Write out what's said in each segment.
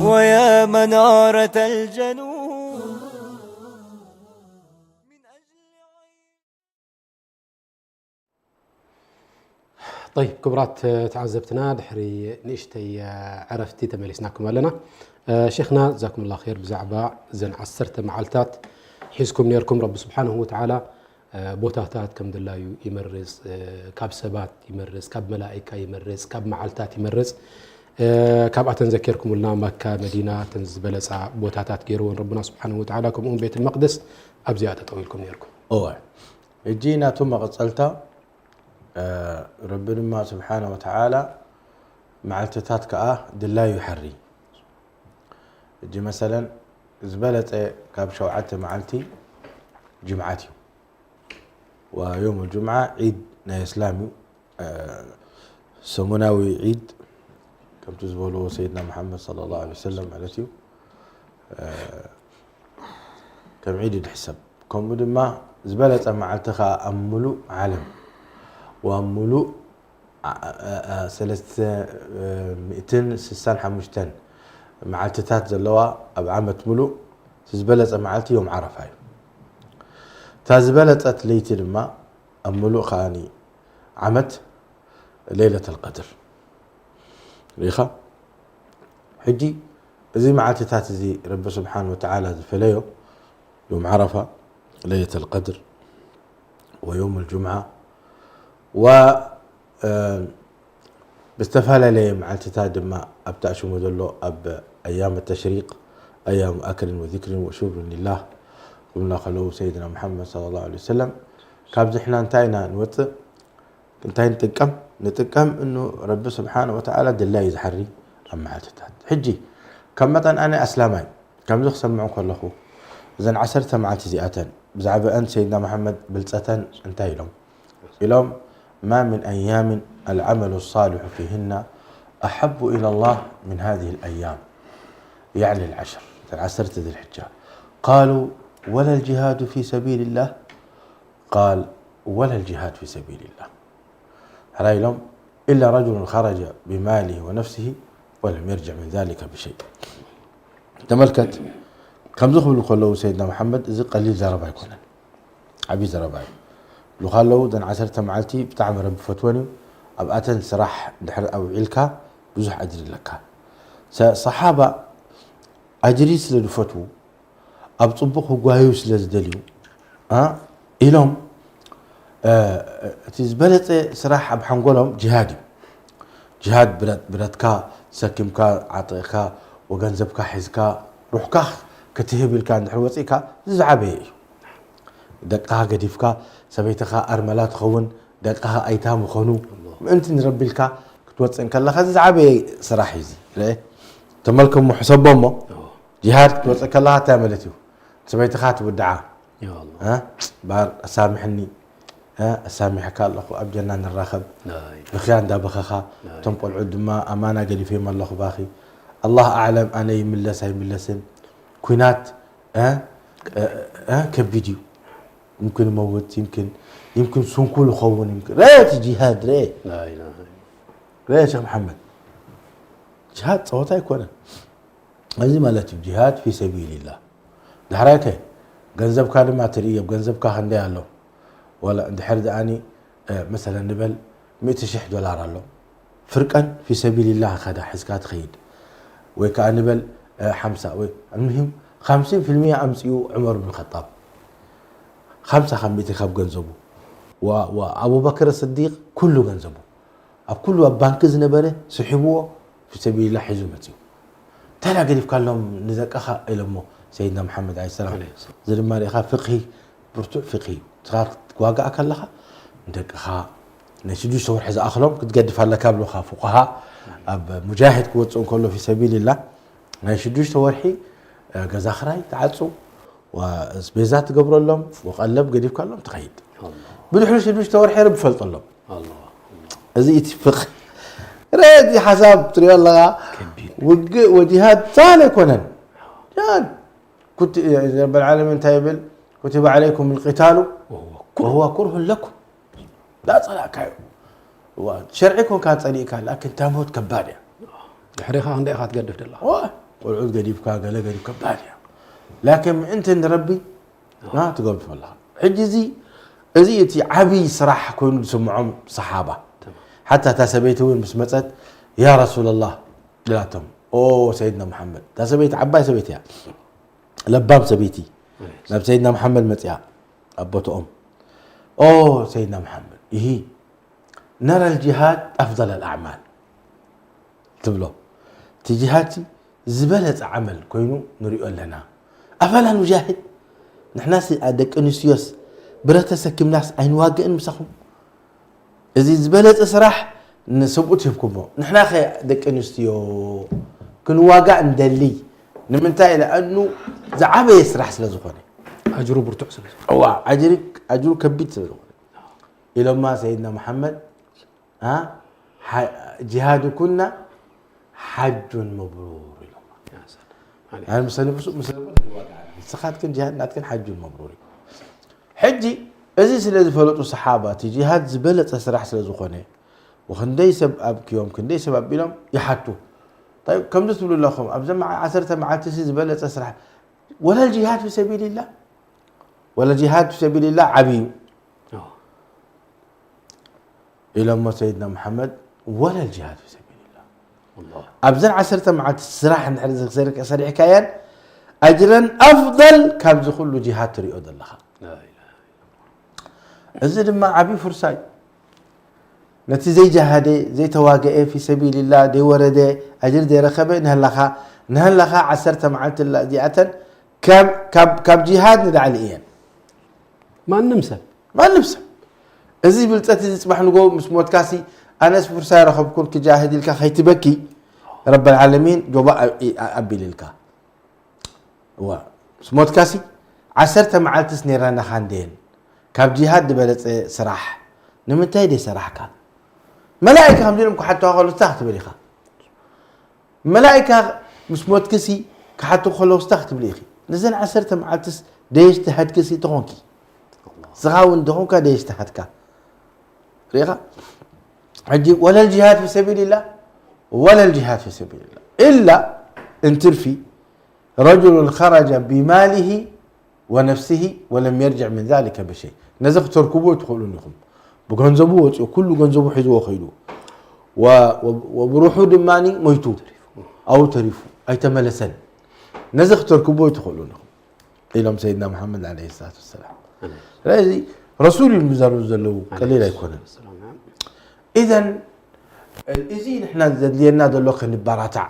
ويا منارة الجنون من طيب كبرات تعزبتنا دحري نشتي عرفتي تملسناكم لنا شيخنا جزاكم الله خير بزعبا زين عسرت معلتات حيزكم نيركم رب سبحانه وتعالى بوتاتات كم دلايو يمرز كاب سبات يمرز كاب ملائكة يمرز كاب معلتات يمرز كاب أتنذكركم لنا مكة مدينة تنزبلسا بوتاتات جيرون ربنا سبحانه وتعالى كم بيت المقدس أبزيات طويلكم نيركم الجينا ثم قصلتا ربنا سبحانه وتعالى معلتات كأه دلايو يحري جي مثلا زبلت كاب شوعته معلتي جمعتي ويوم الجمعة عيد إسلامي سمناوي عيد كم تزبلوا سيدنا محمد صلى الله عليه وسلم علتيو كم عيد الحساب كم بدما زبلت معلتها أملو علم وملو سلسة 265 معلتات زلوا أبعامة ملو تزبلت معلتي يوم عرفة تزبلت أتليتي لما أملو خاني عمت ليلة القدر ريخة حجي زي معلتات زي رب سبحانه وتعالى فليو يوم عرفة ليلة القدر ويوم الجمعة و بستفهل لي معلتات دما أبتع شو مدلو أب أيام التشريق أيام أكل وذكر وشكر لله قلنا خلو سيدنا محمد صلى الله عليه وسلم كابز إحنا انتهينا نوت انتهي نتكم إنه رب سبحانه وتعالى دلاي زحري أم معلتات حجي كم مثلا أنا أسلامي كم زخ سمعوا كل أخو إذا عسرت معلتي زياتن بزعب أنت سيدنا محمد بلتة انتهي لهم ما من أيام العمل الصالح فيهن أحب إلى الله من هذه الأيام يعني العشر عسرت ذي الحجة قالوا ولا الجهاد في سبيل الله قال ولا الجهاد في سبيل الله على لهم إلا رجل خرج بماله ونفسه ولم يرجع من ذلك بشيء تملكت كم زخبل قالوا سيدنا محمد إذا قليل زربا يكون عبي زربا لو قالوا دن عسرت معلتي بتعمل رب فتوني أبقى سراح دحر أو عيلك بزح أجري لك صحابة أجري سلو فتو أبطبقه قايوس لزدليو إلهم تزبلت سراح بحنقولهم جهادي جهاد بردكا سكمكا عطيكا وجنزبكا حزكا روحكا كتهب الكان حروتيكا زعبي دقها قديفكا سبيتها أرملات خون دقها أيتام خونو أنت نربي لك كتوصل كلا خذ زعبي صراحة زي ليه تملكم محسبهم جهاد كتوصل كلا تعملته سبيتها تودعها يا الله بار أسامحني أسامحك الله أبجنا الراخب بخيان دابخخا تنقل عدما أمانة قلي فيما الله باخي الله أعلم أنا يملس هاي ملسن كوينات كفيديو يمكن موت يمكن سنكول خون يمكن رأيت جهاد رأي لا إله إلا رأي يا شيخ محمد جهاد صوتها يكون هذه مالتي جهاد في سبيل الله دحرك جنزب كان ما تريه بجنزب كان ده له ولا دحر داني مثلا نبل 100 شح دولار له فرقا في سبيل الله خدا حسكات خيد وكان نبل 5 المهم 50% امسيو عمر بن الخطاب 5 خب جنزبه وابو بكر الصديق كله جنزبه اب كله بانك زنبره سحبوه في سبيل الله حزمتي تلا قريب قال لهم نزقها الى سيدنا محمد عليه السلام زي ما لي فقهي برتوع فقهي صار واقع كلها ندقها نشدو صور حز اخلهم كتقدف على كابلو فقهاء اب مجاهد كوتصون كله في سبيل الله نشدو صورحي غزا خراي تعصوا وسبيزات قبر لهم وقلب قديف قال لهم تقيد بدحلو شدو صورحي رب فلط لهم الله ازي اتفق ريدي حساب تري الله وجهاد ثاني كونن جان كنت رب العالمين تايبل كتب عليكم القتال وهو كره لكم لا صلاك وشرعكم كان صديقك لكن تموت كبادية حريقة عندك هتقدف الله والعود قديف قال قديف كبادية لكن أنت ربي ما تقول في الله حجزي أزيتي عبي صراحة كون سمعهم صحابة حتى تسبيته وين مسمت يا رسول الله لاتهم أوه سيدنا محمد تسبيت عباي سبيتها لبام سبيتي لب سيدنا محمد متيا أبوته أوه سيدنا محمد إيه نرى الجهاد أفضل الأعمال تبلو تجهاتي زبالة عمل كوينو نريد لنا أفلا نجاهد نحن أدك أنسيوس برتسكم ناس عين واقع مسخهم إذا زبالة أسرح نسبوت يفكمه نحن أخي أدك أنسيو كن واقع ندلي نمنتهي لأنه زعابة يسرح سلازخوني أجرو برتوع سلازخوني الله أجرو كبيت سلازخوني إلى ما سيدنا محمد جهاد كنا حج مبرور يا سلام يعني مسلم سخات كن جهاد ناتكن حج مبرور حجي ازي سلازي فلطو صحابه جهاد زبلت اسرح سلازخونه وخندي سبب يوم كندي سبب بيلم يحتو طيب كم تقولوا لكم ابزم 10 معات زبلت اسرح ولا الجهاد في سبيل الله ولا الجهاد في سبيل الله عبي إلى ما سيدنا محمد ولا الجهاد في سبيل الله والله أبزن 10 معات السراح نحرز سيرك أسرع حكايات أجرا أفضل كان كله جهاد تريد الله لا إله إلا الله إذا ما عبي فرساي نتي زي جهادي زي تواقع في سبيل الله دي ورده أجر دي رخبه نهلخا 10 معات الذيعة كم جهاد ندعى لإيان ما نمسى إذا بلتأتي تصبح نقول مسموت كاسي أنا فرساي رخبكم كجاهدي لك خيت بكي رب العالمين جواب أبي لك و مسموت كاسي 10 معات سنيرنا خاندين كاب جهاد بلت سراح نمتى دي سراحك ملائكة هم دينهم كحتى قالوا استخدم ليخا ملائكة مسموت كسي كحتى قالوا استخدم ليخي نزل 10 معات ديش تهد كسي تهونكي صغاون دهونكا ديش تهدكا ريخا عجيب ولا الجهاد في سبيل الله ولا الجهاد في سبيل الله إلا ان ترفي رجل خرج بماله ونفسه ولم يرجع من ذلك بشيء نزق تركبوا يدخلون لكم بغنزبوا وكل غنزبوا حزوا خيلوا وبروحوا دماني ميتوا او ترفوا اي تملسن نزق تركبوا يدخلون لكم الى سيدنا محمد عليه الصلاه والسلام لذي رسول المزارز له قليل يكون اذا الازين احنا زدلينا دلوخ نباراتع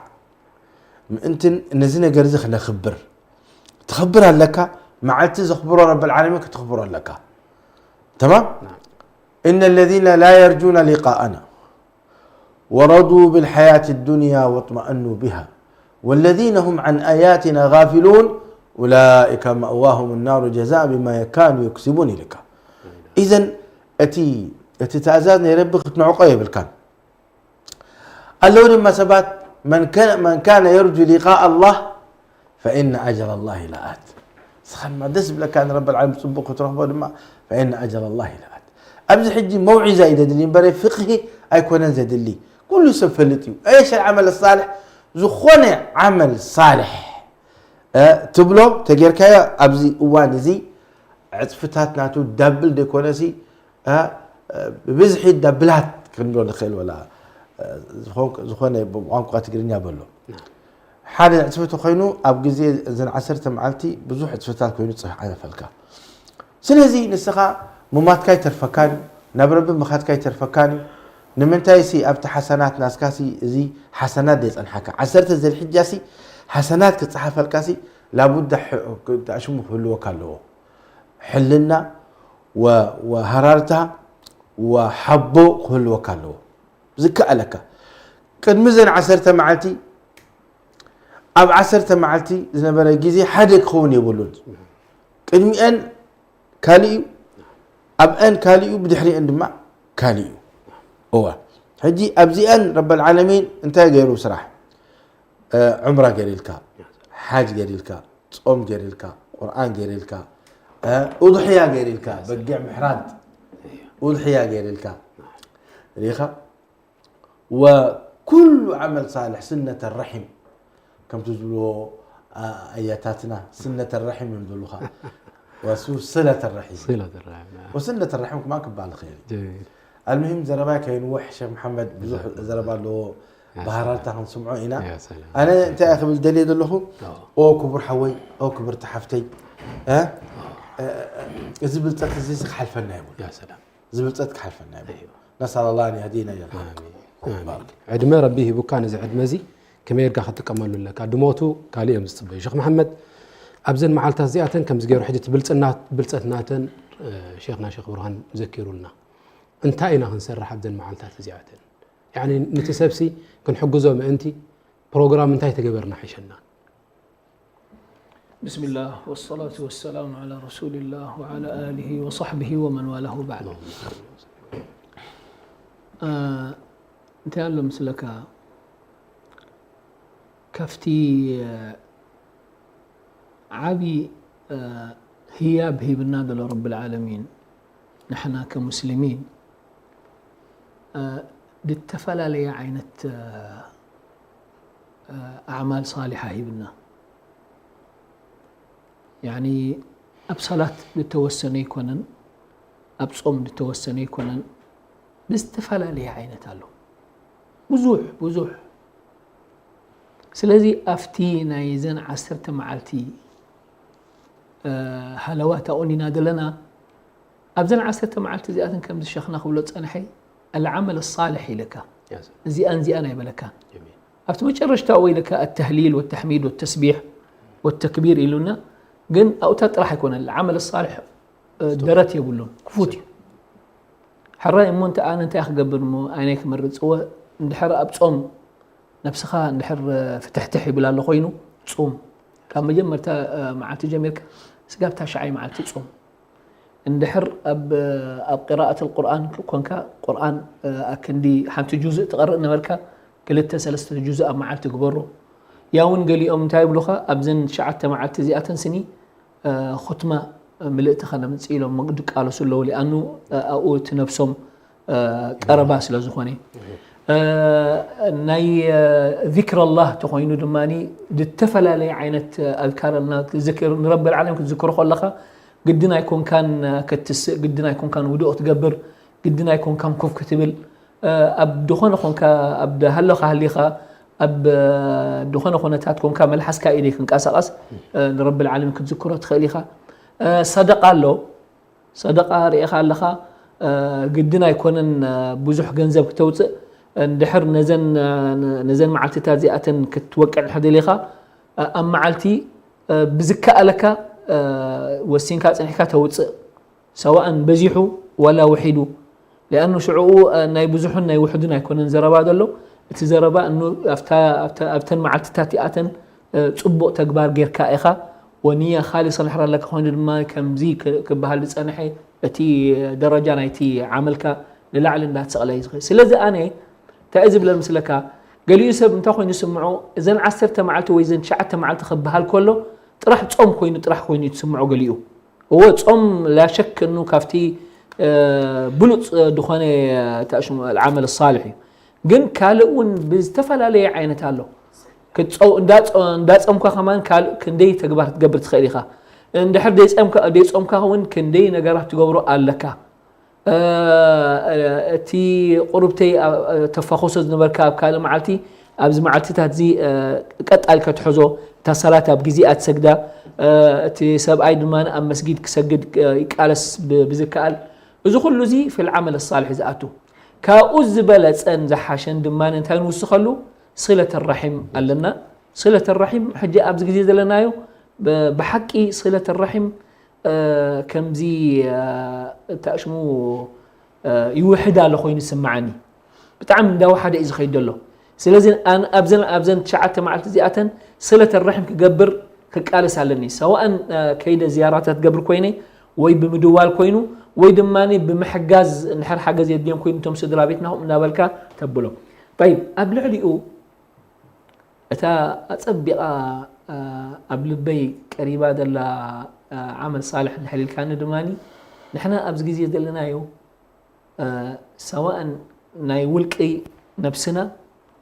انت نزينا غرزخ نخبر تخبر لك معلت زخبر رب العالمين كتخبر لك تمام ان الذين لا يرجون لقاءنا ورضوا بالحياه الدنيا واطمأنوا بها والذين هم عن اياتنا غافلون اولئك مأواهم النار جزاء بما كانوا يكسبون لك اذا اتي تتعزازني ربك تنعقيه بالكان اللون ما سبات من كان يرجو لقاء الله فإن أجل الله لآت سخن ما دسب لك كان رب العالمين صبوك وترهبه لما فإن أجل الله لآت أبز حجي موعظة إذا دلين بري فقهي أيكون أنزد لي كل سفلتي أيش العمل الصالح زخوني عمل صالح تبلو تغير كايا أبزي وانزي عطفتات ناتو دبل ديكونسي بزحي دبلات كندو الخيل ولا زخونه بقانقا تقرينيا بلو حاله عصفته خينو اب غزي زن 10 معلتي بزح عصفتات كوينو صح على فلكا سلازي نسخه مماتكاي ترفكاني نبرب مخاتكاي ترفكاني نمنتايسي ابت حسنات ناس كاسي زي حسنات دي صنحكا 10 ذي الحجاسي حسنات كتصحف الكاسي لابد اشمو حلو كالو حلنا وهرارتها وحبو حلو كالو زكاء لك قد مزن 10 معلتي اب 10 معلتي زنبره غزي حدك خون يبلون قدمي ان كاليو اب ان كاليو بدحري اندما كاليو هو حجي ابزي ان رب العالمين انت غيرو سراح عمره غيرلك حاج غيرلك صوم غيرلك قران غيرلك أضحية غير الكا بقع محراد أضحية غير الكا ريخا وكل عمل صالح سنة الرحم كم تقولوا آياتنا سنة الرحم يمدلوها وصلة الرحم وسنة الرحم ما كبال الخير جميل. المهم زرباك ينوحش محمد بزح زربا له بهاراتهم سمعوا هنا يا سلام. أنا أنت أخذ الدليل له أو كبر حوي أو كبر تحفتي زبلتك زيسك حلف النايم يا سلام زبلتك حلف النايم نسأل الله أن يهدينا يا رب عندما ربيه بكان إذا عدمزي كما يرجع خطك أمل لك عدموتو كالي أمس الصبي شيخ محمد أبزن مع التزيئة كم زجير حدة بلتنا شيخنا شيخ برهان ذكروا لنا انتهينا هنسرح أبزن مع التزيئة يعني نتسبسي كن حجزوا ما أنتي برنامج انتهي تجبرنا حيشنا. بسم الله والصلاة والسلام على رسول الله وعلى آله وصحبه ومن والاه بعد. نتعلم مثلك كفتي عبي هياب هي بالنادى لرب العالمين نحن كمسلمين دتفلا لي عينة أعمال صالحة هي بنا يعني أبصلات للتوسني يكونن أبصم للتوسني يكونن بستفلا لي عينة له بزوح سلازي أفتينا يزن عسرت معلتي هلوات أوني نادلنا أبزن عسرت معلتي زيادة كم الشيخنا خبلت أنا حي العمل الصالح لك زي أنا يبلكان أفتو مجرش تأوي لك التهليل والتحميد والتسبيح والتكبير إلونا قن أو تطرح يكون العمل الصالح درت يقولون كفوتي حرا إمو أنت أخ قبل مو أنيك مرد هو ندحر أبصوم نفسها ندحر فتحتحي بلا لخوينو تصوم كان مجمرت مع تجميرك سقابتها شعي مع تصوم ندحر أب قراءة القرآن كونك قرآن أكندي حنت جزء تقرأ نمرك قلت سلسلة جزء مع تقبره ياون قالي تايب لخا أبزن شعت مع زيئة سني ختمة ملئت خنا من سئيلو مقدق قالوا سلو لأنه أوت نفسهم قرباس لزخوني ناي ذكر الله تخوينو دماني دتفلا لي عينة أذكار ذكر رب العالمين كذكر خلقه قدنا يكون كان كتس قدنا يكون كان ودوء تقبر قدنا يكون كان كوف كتبل أب دخون خون كأب هلخ هليخا أب دخون خون تاتكم كامل حسكا إليك كأساس رب العالمين كذكره تخليخا صدق له صدق ريخا لخا قدنا يكون بزح جنزب كتوت ندحر نزن معلتي تازيئة كتوقع الحد ليخا أم معلتي بزكاء لك والسينكات انحكا توت سواء بزيحو ولا وحيدو لأنه شعوء ناي بزحو ناي وحدنا يكون زربا دلو تزربا أنه أفتن معلتي تاتيئة تطبق تكبار غير كائخة ونية خالصة نحر لك هون ما كم زي كبهالس أنحي أتي درجة نايتي عملك للعل لا تسألي سلذي أنا تأذب للمسلكة قال يوسف نتاخذ نسمعه إذا عسرت معلته وإذا شعت معلته خبهال كله طرح تصوم كوين طرح كوين يتسمعوا قاليو هو تصوم لا شك إنه كافتي بلط دخانة تأشم العمل الصالحي جن كالون بيستفعل عليه عينة له كتصو ندات أمك كمان كال كندي تقبر تخيلها إن حد ديس أمك هون كندي نجرت تجبره علىك تي قربتي تفخص نبركاب كلام معلتي أبز معلتي تهزي قطعل كتحزو تصلاة بجزيئات سجدة تي سبعي دمان أم مسجد كسجد يقالس بذكال إذا كل زي في العمل الصالح ذاته كأوز بلد أن زحاشن دمان انتهى وسخلو صلة الرحم لنا صلة الرحم حجي أبز جديد لنايو بحكي صلة الرحم كم زي تأشمو يوحد على خوين السمعني بتعمل ده واحد إذا خيد له سلازين أنا أبزن شعت مع التزيئة صلة الرحم كجبر كقالس على سواء كيد زيارات تجبر كويني وي بمدوال كوينو وي دماني بمحجاز نحر حجاز يديهم كوين توم سدرا بيتنا نابلكا تبلو طيب قبل عليو أتا أتصبق قبل بي قريبا دلا عمل صالح نحلل كان دماني نحن أبز جزية دلنا يو سواء ناي ولقي نفسنا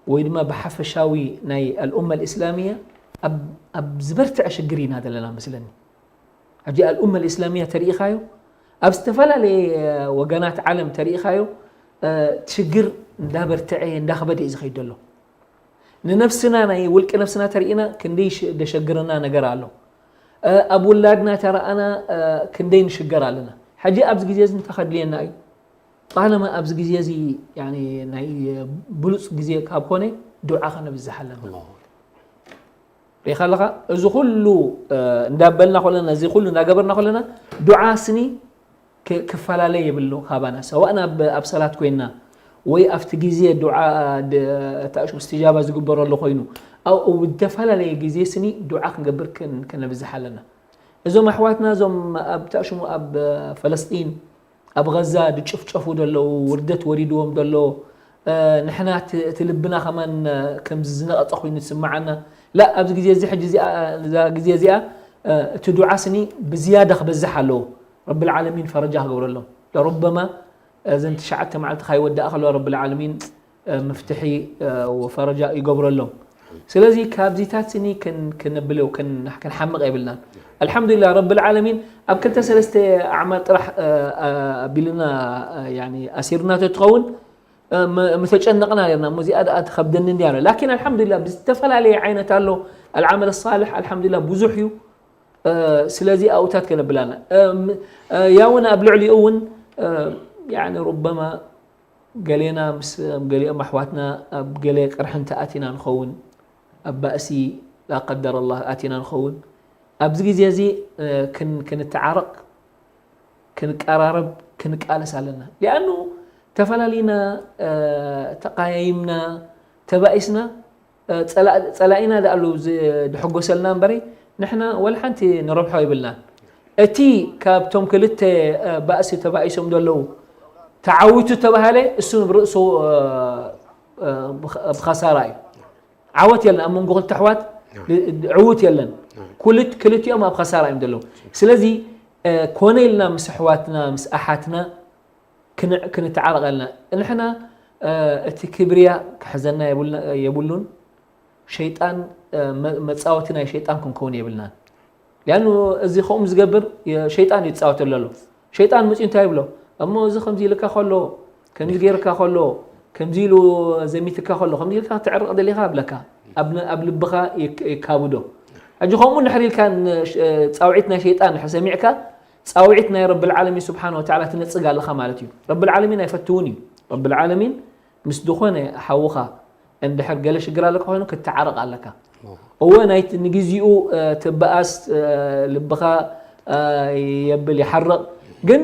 ويدما بحفشاوي ناي الأمة الإسلامية أبزبرت أشجرين هذا لنا مثلاً أجي الأمة الإسلامية تاريخها أبستفلا لي وجنات عالم تاريخها تشجر دابر تعي داخل إذا خيدله نفسنا ناي ولك نفسنا ترينا كنديش دشجرنا نجرالو أبو ولادنا ترى أنا كندين شجر لنا حاجة أبز جزيز نتاخد لي ناي طالما أبز جزيزي يعني ناي بلوس جزيز كابوني دعاء خنا بالزحلنا الله يخلق إذا كله ندبلنا خلنا زي كله نجبرنا خلنا دعاء سني كفلالي بالله خابنا سواء أنا بأبصلات كوينا ويأفتجيزي دعاء تأشو استجابة زجبر الله خينو أو بالتفلالي جزي سني دعاء نجبر كنا بزحلنا إذا ما حواتنا زم أب تأشو أب فلسطين أب غزة تشوفوا دلو وردت وريدهم دلو نحنا تلبنا كمان كم زنا أطخوين نسمعنا لا أبز جزية حج جزية تدعى سني بزيادة بزحلو رب العالمين فرجها قول الله لربما إذا انت شعرت مع التخاي ودأ أخلو رب العالمين مفتحي وفرجا يقبر لهم سلازي كابزيتات سني كن بلو كن حمق قبلنا الحمد لله رب العالمين أبكنت سلست أعمال طرح بلنا يعني أسيرنا تتقون متجنقنا لنا مزيادات خبدن ديانا لكن الحمد لله بستفل عليه عينة له العمل الصالح الحمد لله بزحيو سلازي أوتات كنا بلانا ياونا أبلع لي أون يعني ربما قالينا قالي محواتنا قالي قرحن تأتينا نخون أبأسي لا قدر الله آتينا نخون أبزقي زي كن التعارق كن قرارب كن قالس علينا لأنه تفلالينا تقايمنا تبائسنا تلاقينا دقلو دحقو سلنا بري نحنا ولا حنتي نربحو يبلنا أتي كابتم كلت بأسي تبائسهم دلو تعويتو تبهالي السن برأسو بخسارة عوت يلن أمون قول تحوات عوت يلن كلت يوم بخسارة يمدلو سلازي كوني لنا مسحواتنا مساحاتنا كن تعارق لنا نحنا الكبرياء حزنا يبولون شيطان متصاوتنا شيطان كون يبلنا لانه ازي خوم زقبر شيطان يتصاوت له شيطان مش انت يبلو اما ازي خمزي لك خلو كني غيرك خلو كمزيلو زميتك خلو خمزي لك تعرق دلي خابلك ابن بخا يكابدو اجي خوم نحري كان تصاوعتنا شيطان حسمعك تصاوعتنا يا رب العالمين سبحانه وتعالى تنصق على خمالتي رب العالمين يفتوني رب العالمين مسدخونه حوخه عند حق قالش قرا لك هونو كتعرق عليك هو نايت نجزيو تباس لبخا يبل يحرق جن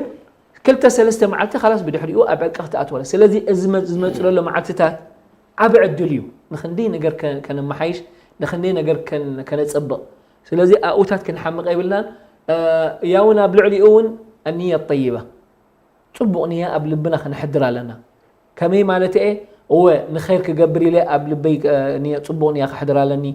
كلتا سلسته معلته خلاص بدي حريو ابعد قخت ولا سلازي ازمه له معلتታት ابعد دليو نخندي نجر كان محيش نخندي نجر كان تصبق سلازي اوتات كن حمق يبلنا ياونا بلعلي اون النيه الطيبه صبق نيه قبل بنا خنحدر لنا كمي مالتي ايه هو نخير كجبري لي قبل بيك نيه صبق نيه خحدر لني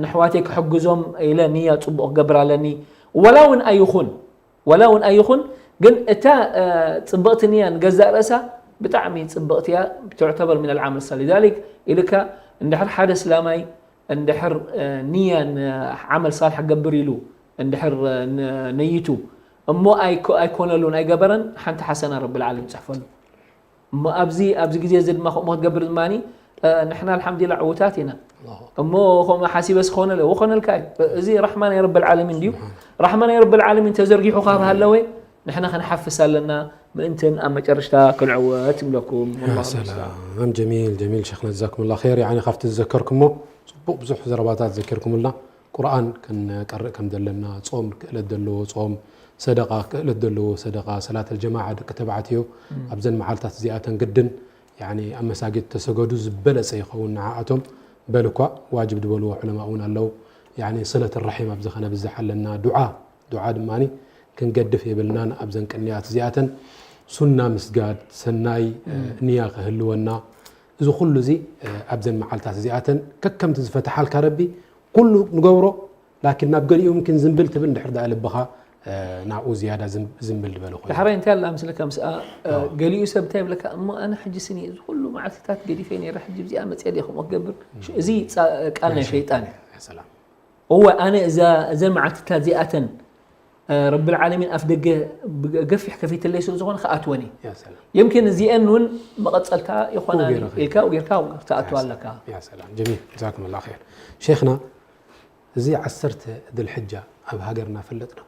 نحواتك حجزهم الى نيه صبق جبر لني ولو ان ايخن جن اتا صبقت نيه نجزا راسا بتعمي صبقتيا بتعتبر من العمل الصالح لذلك الك اندحر حدث سلامي اندحر نيه عمل صالح جبر له اندحر نيته امو ايكون لون اي جبرن حنت حسنه رب العالمين صحفل ما ابزي جزي زد ما تجبر زماني نحن الحمد لله عوتاتنا امو هم حاسبس خونا له وخونا الكاي زي رحمن يا رب العالمين ديو رحمن يا رب العالمين تزرقيحو خاب هلوي نحن خنحفس لنا انتن اما جرشتا كالعوات لكم والله سلام جميل شيخنا جزاكم الله خير يعني خفت تذكركمو صبو بزح زرباتات ذكركم الله قران كنقرأ كم دلنا صوم كلت دلو صوم صدقه كلت دلو صدقه صلاه الجماعه كتبعتيو ابزن معالتات زياتن قدن يعني اما ساجد تسجدوا زبلص يخون عاتهم بلكوا واجب دبلو علماؤنا لو يعني صله الرحم ابزخنا بزحلنا دعاء دماني كنقدف يبلنا ابزن قنيات زياتن سنة مسجد سناي نياق هلونا إذا كل زي أبزن معالتات زياتن كم تزفتح حال كربي كل نجوره لكن نبقى يمكن زنبل تبن دحر دا لبخا نعو زياده زنبل دبلو خويا الحرين انت لا امسلك مساء قالي سبتايم لك اما انا حجي سني كله معتتات قدي فين يروح حجي زي امت يديكم اقبر زي قالنا شيطان يا سلام هو انا اذا معتتات زياتن رب العالمين افدق قفح كفيت اللي سوزون خاتوني يا سلام يمكن زيانون مقصلتا يخونا إلكا ويركا تأتوا لك يا سلام جميل جزاكم الله خير شيخنا زي عسرت ذي الحجة أب هاجرنا فلتنا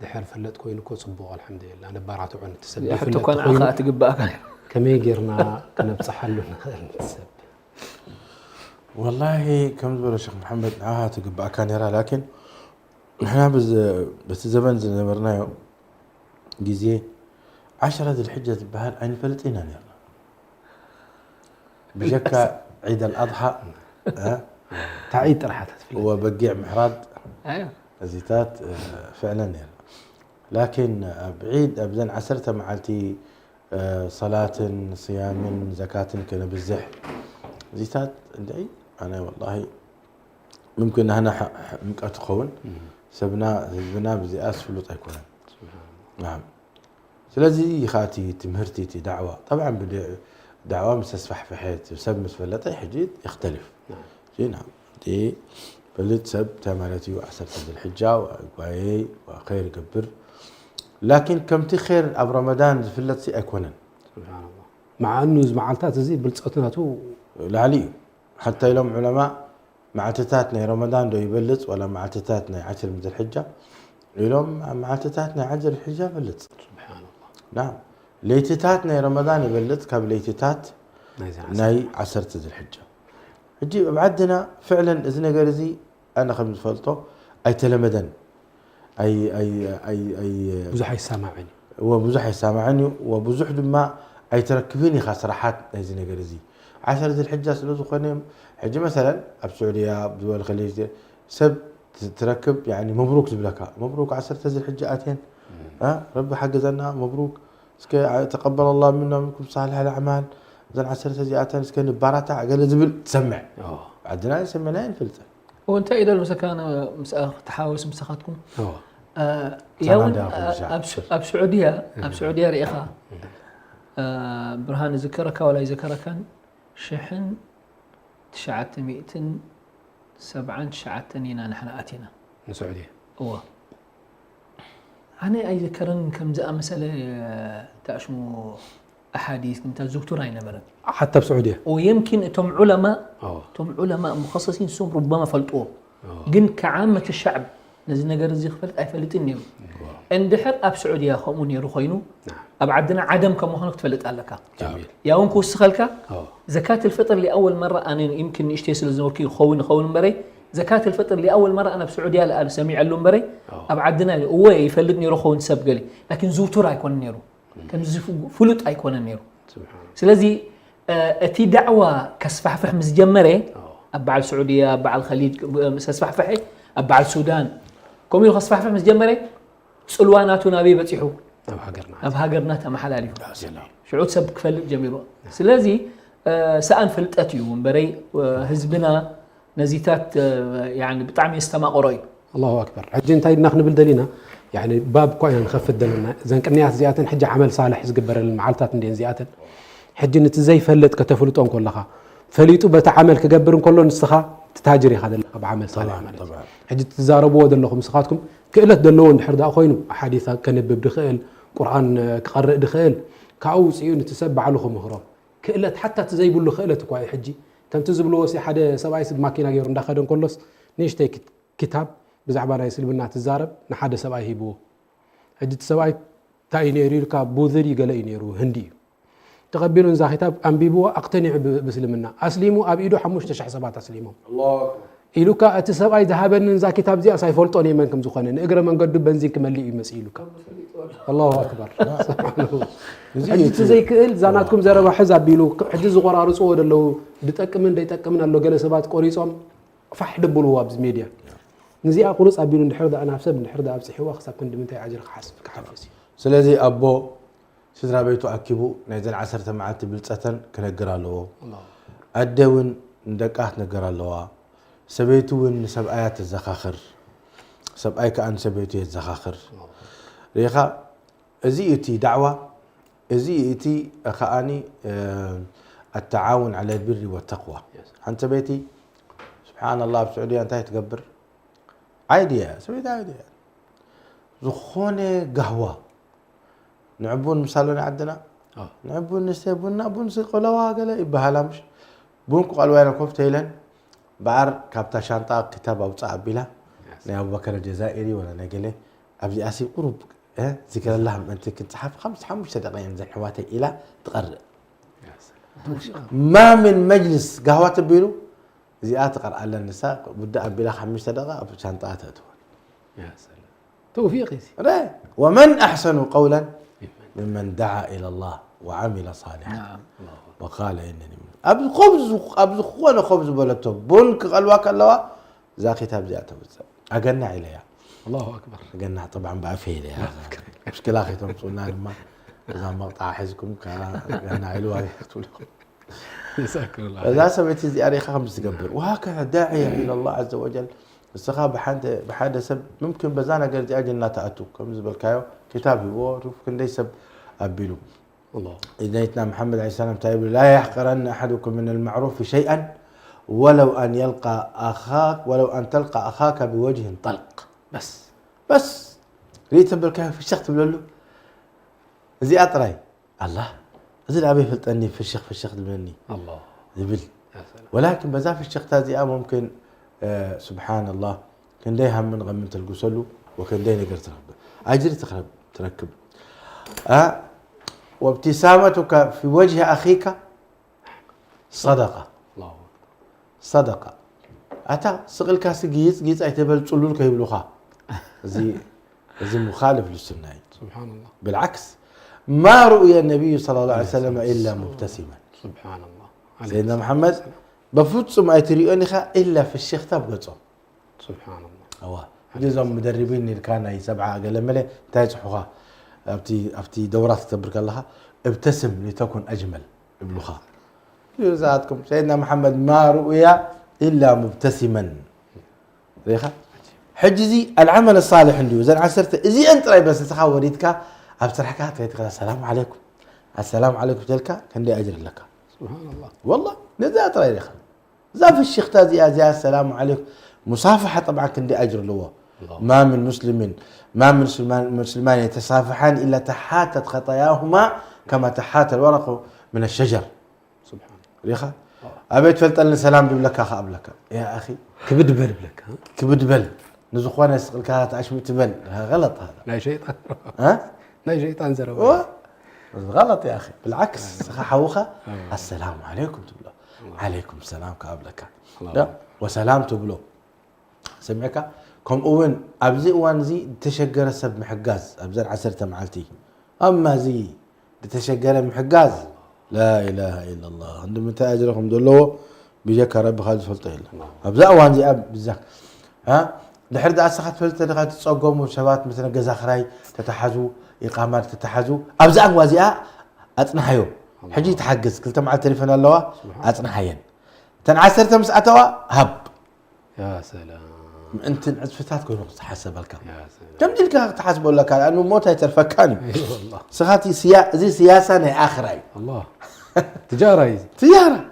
دحر فلت كوينكو صبوا الحمد لله أنا بارات عن تسبب حتى كان عقات قباك كم يجرنا كنا بصحلنا نتسب والله كم تقول الشيخ محمد تقبع كان يرى لكن احنا بس زمن زمرنا جزيه 10 ذي الحجة بهال عين فلتين يعني بشكل عيد الأضحى تعيد راح تفلت وبقيع محراد ايوه زيتات فعلا يعني لكن بعيد أبداً عسرته معلتي صلاة صيام زكاة كنا بالزح زيتات عندي أنا والله ممكن هنا ممكن أتخون سبنا بزي أسفلت أيكون نعم سلازي خاتي تمهرتي تي دعوة طبعا بدي دعوة مسسفح في حياتي وسب مسفلتي حجيت يختلف نعم دي فلت سب تمالتي وعسرت الحجة وقاي وخير قبر لكن كم تخير أب رمضان فلت سي أكونا سبحان الله مع إنه معلتات زي بلتصقتنا تو العلي حتى يوم علماء معتتاتنا رمضان دو يبلط ولا معتتاتنا 10 من الحجة اليوم معتتاتنا 10 الحجة بلط سبحان الله نعم ليتتاتنا رمضان يبلط قبل ليتتات ناي 10 ذي الحجة نجيب بعدنا فعلا إذن قرزي أنا خمس فلطو أي تلمدن أي بزح يسامعني وبزح يسامعني وبزح ما أي تركبيني خسرحات إذن قرزي 10 ذي الحجة سلوزو خنيم حجة مثلا بسعودية بدول الخليج سب تركب يعني مبروك تبلكها مبروك 10 ذي الحجة آتين ربي حجزنا مبروك تقبل الله منا ومنكم صالح الأعمال زين 10 ذي آتين سكن بارata قال زبل تسمع عندنا سمعناين فلتر وانت اذا المسكان تحاوس مسخاتكم يوم اب سعوديه ريخا برهان ذكرك ولا يذكرك شحن 970 نحن آتينا من السعودية هو أنا أي ذكرن كم زاء مسألة تأشمو أحاديث كنت زوجتو راينا برد حتى بسعودية ويمكن تم علماء مخصصين سوم ربما فلتوه جن كعامة الشعب نزل نجار زي خفلت أي فلتني اندحر أب سعودية خمون يروخينو أبعدنا عدم كم هناك تفلت قال لك جميل يا ونكو سخلك زكاة الفطر لأول مرة أنا يمكن يشتيس الزوركي خون بري زكاة الفطر لأول مرة أنا بسعودية لأ سميع اللون بري أبعدنا هو يفلتني يروخون سب قالي لكن زوتور أيكون نيرو كان فلوت أيكون نيرو سبحان الله سلازي أتي دعوة كسفح فح مزجمري أبع السعودية أبع الخليج مسفح فحي أبع السودان كم يخص فح فح مزجمري سلواناتنا بي بتيحو أب هاجرنا تما حلالي شعود سب كفلت جميل سلازي سأن فلت أتيو بري هزبنا نزيتات يعني بطعم يستمع قري الله أكبر حجين تايد ناخذ بالدلينا يعني باب كوين نخف الدلنا زين كنيات زياتن حج عمل صالح يزقبر المعالتات ندين زياتن حج نتزي فلت كتفلتون كلها فليتو بتعمل كجبرن كله نسخة تتاجري هذا بعمل صالح طبعا حج تزاربوا دلهم مسخاتكم كإلت دلون حردا خوينو أحاديث كنبب دخيل قرآن كقرأ دخيل كأوس يون تسبع لهم مهرب كإلت حتى تزيبوا له خيلت كواي حجي كان تزبلوا وسي حدا سبعي سب ماكينة غير ندخلن كلس نيشتي كتاب بزعبانا يسلبنا تزارب نحدا سبعي هيبو حج سبعي تاي نيريلكا بوذري قال ينيرو هندي تقبلون ذا كتاب أنبيبوا أقتنع بسلمنا أسلموا أبيدو حموش تشح سبعة أسلمهم الله إلوكا أتسبعي ذهبن ذا كتاب زي أسايفولتوني منكم زخانين إقرأ من قد بنزين كملي يمسيلوك الله أكبر سبحان الله حجت زي كل زاناتكم زرب حزب بيلو حجز قرار صور لو بتأكمن ده يتأكمن لو جلسات قريصهم فحد بلوه بز ميديا نزي أقولص أبيلو نحرد أنا حسب نحرد أبسح وخسب كنت من تاي أجر حاسب كحفسي سلازي أبو سدرا بيتو أكيبو نيزن 10 معات بلصتن كنجرالو الله أدون ندقات نجرالوا سبيتون سبآيات الزخاخر سبآي كأن سبيتو الزخاخر ريخا ازيتي دعوة ازيتي خاني التعاون على البر والتقوى انت بيتي سبحان الله بالسعودية انت تقبر عادية سويت عادية زخونة قهوة نعبون مثالنا عندنا نعبون نستيبون بون سيقولوا قال يبها مش بون قالوا انا كوفتيلن بعر كابتا شانطا كتاب او صعب بلا يا ابو بكر الجزائري ولا نقله ابي اسي قرب ذكر الله انت كنت حاف 5 دقائق ينزل حواتي الى تقرر ما من مجلس قهوه بيلو زيات تقرا على النساء بدا بلا 5 دقائق شانطاتها تكون يا سلام توفيقي ومن احسن قولا ممن دعا الى الله وعمل صالحا نعم وقال انني من ابز خونا خبز بلتو بنك قالوا كلوا ذا كتاب زياته اقنع اليها الله اكبر قلنا طبعا بعفيه يا مشكلة اخي تمصونا لما اذا مقطع حزكم قلنا علوها جزاكم الله اذا سويت زيارة 5 قبل وهكذا داعية الى الله عز وجل السخاء بحد سب ممكن بزانا قلت اجل لا تاتوا كم زبل كايو كتابي وشوف كن يسب ابيلو الله إذا محمد عليه السلام تقول لا يحقرن احدكم من المعروف شيئا ولو ان يلقى اخاك ولو ان تلقى اخاك بوجه طلق بس ريت بالكاف في الشيخ تقول له زي اطراي الله زي ابي فلتني في الشيخ مني الله زبل يا سلام ولكن بزاف الشيخ تازي ممكن سبحان الله كان داي هم من غمنت القسلو وكان داي نقدر تركب اجري تركب وابتسامتك في وجه اخيك صدقه الله صدقه اتا سقل كاس جيز ايتبل صلول كيبلوخا زي مخالف للسنه سبحان الله بالعكس ما رؤي النبي صلى الله عليه وسلم الا مبتسما سبحان الله سيدنا محمد بفوتسم ايتريوني الا في الشيخ تبقصو سبحان الله هو جزء مدربين اللي كان 7 قال ملي تاجحوها افتي دورات تبارك الله ابتسم لتكن اجمل ابلغها جزاتكم سيدنا محمد ما رؤي الا مبتسما ريخه حجزي العمل الصالح عندي وزن عسرت زي انت راي بس تخاوريتك ابصرحكات تقول السلام عليكم السلام عليكم تلك كان دي اجر لك سبحان الله والله نزات راي ريخه زاف الشيخ تازي زي السلام عليكم مصافحه طبعا كان دي اجر له ما من مسلمان يتصافحان الا تحاتت خطاياهما كما تحات الورق من الشجر سبحان الله ريخه ابيت فلتن سلام بلك اخ ابلك يا اخي كبد بل لك كبد بل نزخوانا يسقل كات عشمت بل غلط هذا لا شيطان لا شيطان زروا غلط يا اخي بالعكس حوخه السلام عليكم تبلو عليكم السلام كابلك لا وسلام تبلو سمعك كم اون ابزي وان زي تشجر سب محجاز ابزر 10 معلتي اما زي تشجر محجاز لا اله الا الله عندما تاجرهم دولو بيجك رب خالد فلطيل ابزا وان زي اب بزاك دحر دا اسخت فلت دغات تصقموا شبات مثلا غزا خراي تتحزوا اقامات تتحزوا ابزا وازيا اصنحيو حجي تحجز كلتا مع التليفون اللوا اصنحين تنعسرت مسعتوا هب يا سلام انت عزفتات كونوا تحسب لك يا سلام كم ديلك تحسبوا لك لانه موت يترفكاني اي والله سخاتي زي سياسه ني اخراي الله تجاره هي تجاره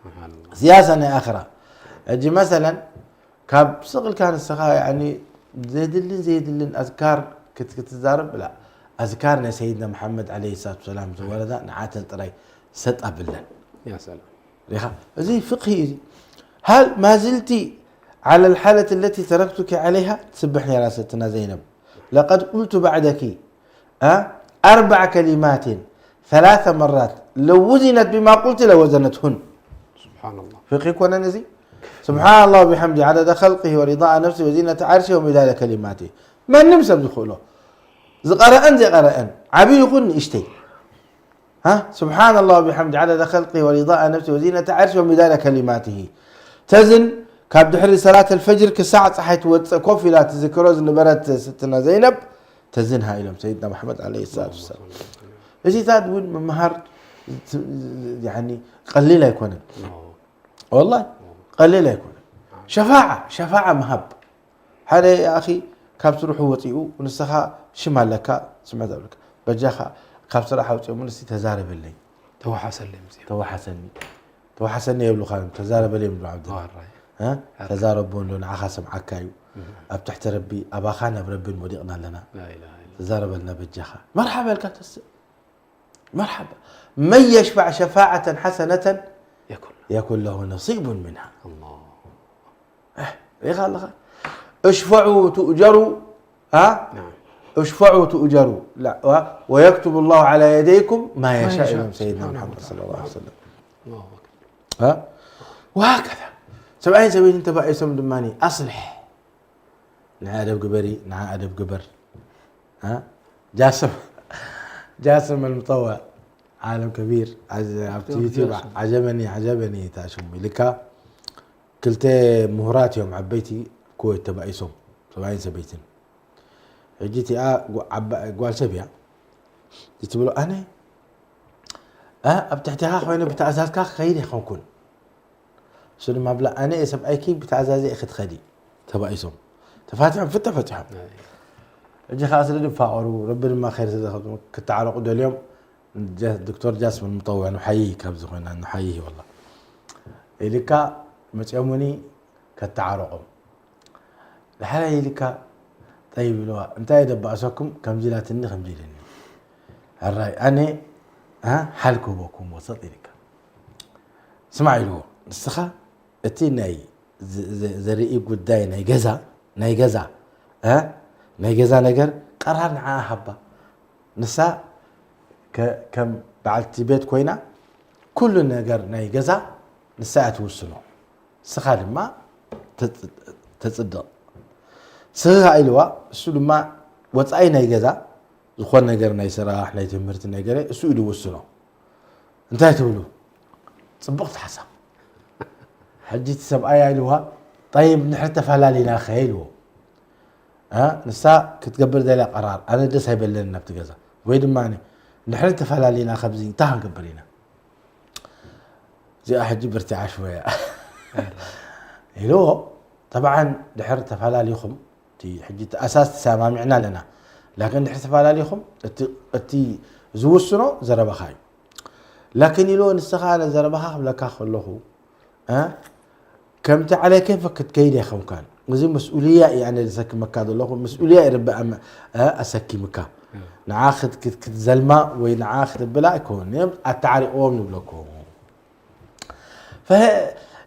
سبحان الله سياسه ني اخره اجي مثلا كاب صقل كان السخاء يعني زيد لين اذكار كنت تزارب لا اذكارنا سيدنا محمد عليه الصلاه والسلام ولدا نعاتل طري سطا بلن يا سلام ريخا زي فقهي هل ما زلتي على الحالة التي تركتك عليها تسبحني يا ستنا زينب لقد قلت بعدك 4 كلمات 3 مرات لو وزنت بما قلت لوزنتهن سبحان الله فقه كنا نزي سبحان الله وبحمده عدد خلقه ورضاء نفسه وزينة عرشه ومداد كلماته ما نمسى بدخوله زي قرأن عبي يكون اشتي سبحان الله وبحمده عدد خلقه ورضاء نفسه وزينة عرشه ومداد كلماته تزن كاب دحر صلاة الفجر كساعة صحيت كوفي لا تذكروز نبرت ستنا زينب تزنها إلى سيدنا محمد عليه الصلاة والسلام إيش تقول من مهر يعني قليلا يكون والله قليلا يكون شفاعة مهب هذا يا أخي كابت روحه وطيئو ونسخها شمال لك سمعت لك بجاخا كابت راح وطيئو ونسي تزارب اللي توحسن يبلو خالم تزارب اللي من عبد الله ها تزاربون لون عخاسم عكايو أبتحت ربي أباخانا بربي المديقنا لنا لا إله إلا تزارب لنا بجاخا مرحبا لك مرحبا من يشفع شفاعة حسنة يكون له نصيب منها الله ايه خالق اشفعوا تؤجروا ها نعم اشفعوا تؤجروا لا ويكتب الله على يديكم ما يشاء من سيدنا محمد صلى الله عليه وسلم الله أكبر ها وهكذا سبعين سبيل انت بقى يسمى دماني اصلح نع ادب قبري نع ادب قبر ها جاسم المطوع عالم كبير يوتيوب عجبني تاشمي لك كلت مهرات يوم عبيتي كويت تبعي سوم 70 سبيتين جيتي قوال سبيا جيت بقول انا ابتحتها خوينا بتعزازك خيري خنكون شنو ما بلا انا اسم ايكي بتعزازي اخت خدي تبعي سوم تفاتح فتح اجي خلاص اللي فاقروا ربنا ما خير تدخل كنت على قد اليوم الدكتور جاسم المطوع نحييك كابز خوينا نحييه والله إليك متيومني كالتعارقهم لحاله إليك طيب لو انت يدب أسوكم كم جيلاتني خم جيلني الرأي أنا حالكم بكم وسط إليك سمعي له السخا اتي ناي زريئي قداي ناي جزا ناي جزا نجر قرار معاه حبة نساء كم بعلتي بيت كوينة كل نجر ناي جزا نساء توصلوا سخال ما تصدق سخا إلوا السود ما وتأي ناي جزا زخون نجر ناي سراح ناي تمرت نجر السود وصلوا انتهى تقولوا صبغت حسب حجيت سبعة إلوا طيب نحرت فلالينا خيلو نساء كتقبل ذلك قرار أنا دس هيبل لنا بتجزا ويد ماني نحرت فلالينا خبزين تاهن قبلينا زي أحد جبرتي عشوائية إلو طبعا نحرت فلاليكم تي حجيت أساس سامعنا لنا لكن نحرت فلاليكم تي زوسنو زربا خاي لكن إلو نستخال زربها قبل كاخذ له كم على كيفك تكيد يا خو كان وزي مسؤولية يعني لسك مكان الله مسؤولية رب أسكي مكان نعاخد كتزلمة ونعاخد بلا يكون التعري أومن بلكم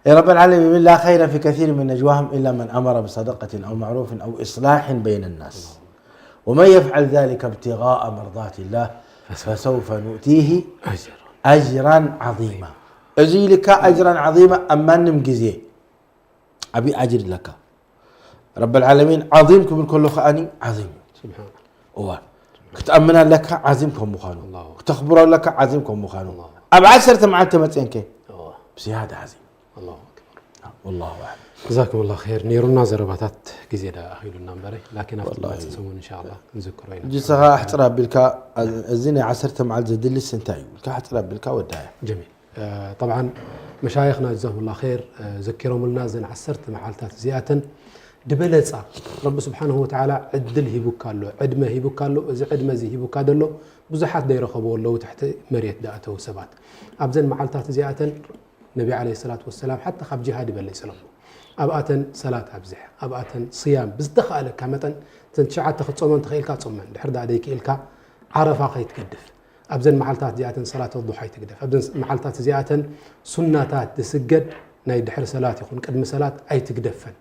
رب العالمين لا خير في كثير من نجواهم إلا من أمر بصدقة أو معروف أو إصلاح بين الناس ومن يفعل ذلك ابتغاء مرضات الله فسوف نؤتيه أجرا عظيما أجي لك أجرا عظيما أما نمجزيه أبي أجر لك رب العالمين عظيمكم الكل خاني عظيم سبحانه هو كتأمنا لك عظيمكم مخانو الله كتخبروا لك عظيمكم مخانو أبعد سرت مع تمتينك بزيادة عظيم الله أكبر والله أعلم جزاكم الله خير نيرونا زرباتات جزيرة أخيلنا مباري لكن أفضل ما تسوون إن شاء الله نذكرين جزاها احتراب بالك الزنا عسرت مع الزدل السنتاي بالك احتراب بالك وداية جميل طبعا مشايخنا جزاهم الله خير ذكرهم لنا زين عسرت معالتات زيادة دبلتها رب سبحانه وتعالى عدل هيبوك له عدمه هيبوك له إذا عدمه زي هيبوك له بزحات دايره خبوا له تحت مريت داته وسبات أبزن معالتات زيادة النبي عليه الصلاة والسلام حتى خب جهاد بلي سلام أبقاتن صلاة أبزح أبقاتن صيام بس دخلك كمتن تنشعت تاخذ صومن تخيل كاتصومن دحر دايك إلك عرفة خي تكدف أبزن محلتات زيادة صلاة الضحى تقدف أبزن محلتات زيادة سنتات تسجد ناي دحر صلاة يكون قدم صلاة أي تقدفن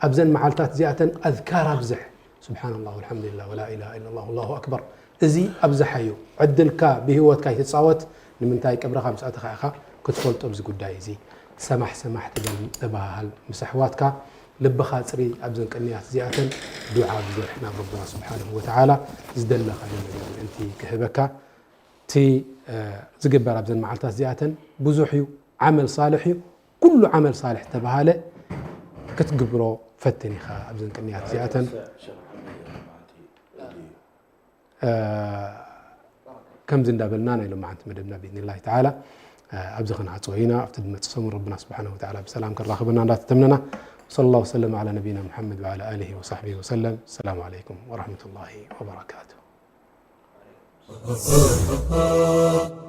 أبزن محلتات زيادة أذكار أبزح سبحان الله والحمد لله ولا إله إلا الله والله أكبر إزي أبزحيو عدلك بهوت كاي تتصاوت لمن تاي قبرها مسألة خاخا كتفولت أبز قداي زي سمح تبها المسحواتك لبخا تصري أبزن كنيات زيادة دعاء بزحنا ربنا سبحانه وتعالى زدل خلينا أنت كهبك تي زقبر أبزن معلتات زيادة بزحيو عمل صالحيو كل عمل صالح تبهاله كتقبرو فتني خا أبزن كنيات زيادة كم زين دابلنا نيلو معنت مدبنا بإذن الله تعالى أبزخنا عطوينا أفتد ما تصمر ربنا سبحانه وتعالى بسلام كالراخبنا لا تتمننا صلى الله وسلم على نبينا محمد وعلى آله وصحبه وسلم. السلام عليكم ورحمة الله وبركاته.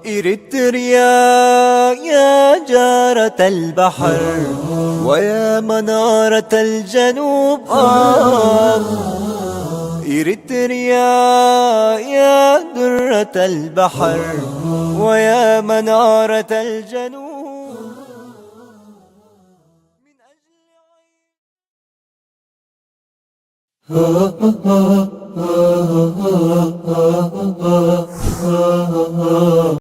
إريتريا يا جارة البحر ويا منارة الجنوب إريتريا يا درة البحر ويا منارة الجنوب